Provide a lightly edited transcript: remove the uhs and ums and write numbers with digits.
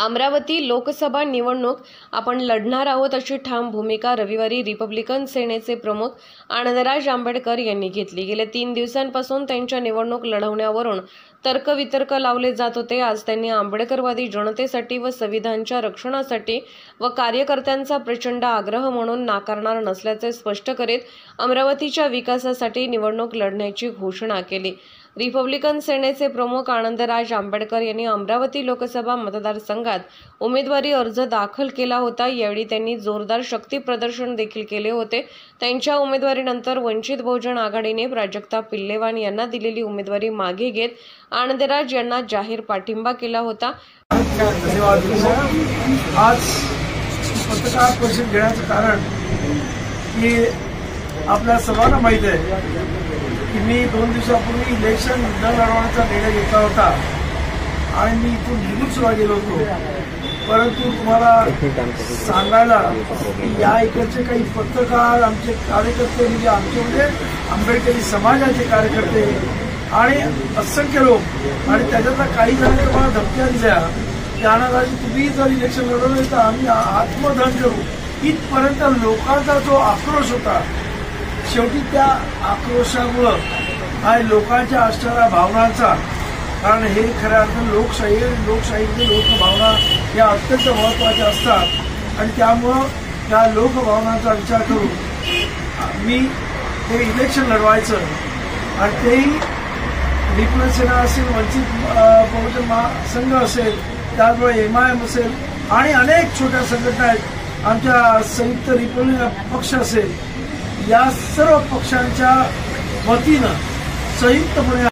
अमरावती लोकसभा निवडणूक आपण लढणार आहोत अशी ठाम भूमिका रविवारी रिपब्लिकन सेनेचे प्रमुख आनंदराज आंबेडकर यांनी घेतली। गेल्या 3 दिवसांपासून त्यांच्या निवडणूक लढवण्यावरून तर्कवितर्क लावले जात होते। आज त्यांनी आंबेडकरवादी जनतेसाठी व संविधानाच्या रक्षणासाठी व कार्यकर्त्यांचा प्रचंड आग्रह म्हणून नाकारणार नसल्याचे स्पष्ट करीत अमरावतीच्या विकासासाठी निवडणूक लढण्याची घोषणा केली। रिपब्लिकन सेनेचे प्रमुख आनंदराज आंबेडकर यांनी अमरावती लोकसभा मतदारसंघात उमेदवारी अर्ज दाखल केला होता। यावेळी त्यांनी जोरदार शक्ती प्रदर्शन देखील केले होते। त्यांच्या उमेदवारीनंतर वंचित बहुजन आघाडीने प्राजक्ता पिल्लेवान यांना दिलेली उमेदवारी मागे घेत आनंदराज यांना जाहीर पाठिंबा केला होता। आज पत्रकार परिषद घेण्याचं कारण की आपल्या सर्वांना माहिती आहे की मी 2 दिवसापूर्वी इलेक्शन न लढवण्याचा निर्णय घेतला होता आणि मी इथून निघून सुद्धा गेलो होतो। परंतु तुम्हाला सांगायला की या इकडचे काही पत्रकार आमचे कार्यकर्ते म्हणजे आमचे आंबेडकरी समाजाचे कार्यकर्ते आणि असंख्य लोक आणि त्याच्यातला काही जणांनी मला धमक्या दिल्या की आनंदाजी तुम्ही जर इलेक्शन लढवलं तर आम्ही आत्मदहन करू। इथपर्यंत लोकांचा जो आक्रोश होता, शेवटी त्या आक्रोशामुळं आणि लोकांच्या असणाऱ्या भावनांचा, कारण हे खऱ्या अर्थाने लोकशाहीमध्ये लोकभावना या अत्यंत महत्त्वाच्या असतात आणि त्यामुळं त्या लोकभावनांचा विचार करून मी हे इलेक्शन लढवायचं आणि तेही रिपब्लिकन सेना असेल, वंचित बहुजन महासंघ असेल, त्याचबरोबर MIM असेल आणि अनेक छोट्या संघटना आहेत, आमच्या संयुक्त रिपब्लिकन पक्ष असेल, या सर्व पक्षांच्या वतीनं संयुक्तपणे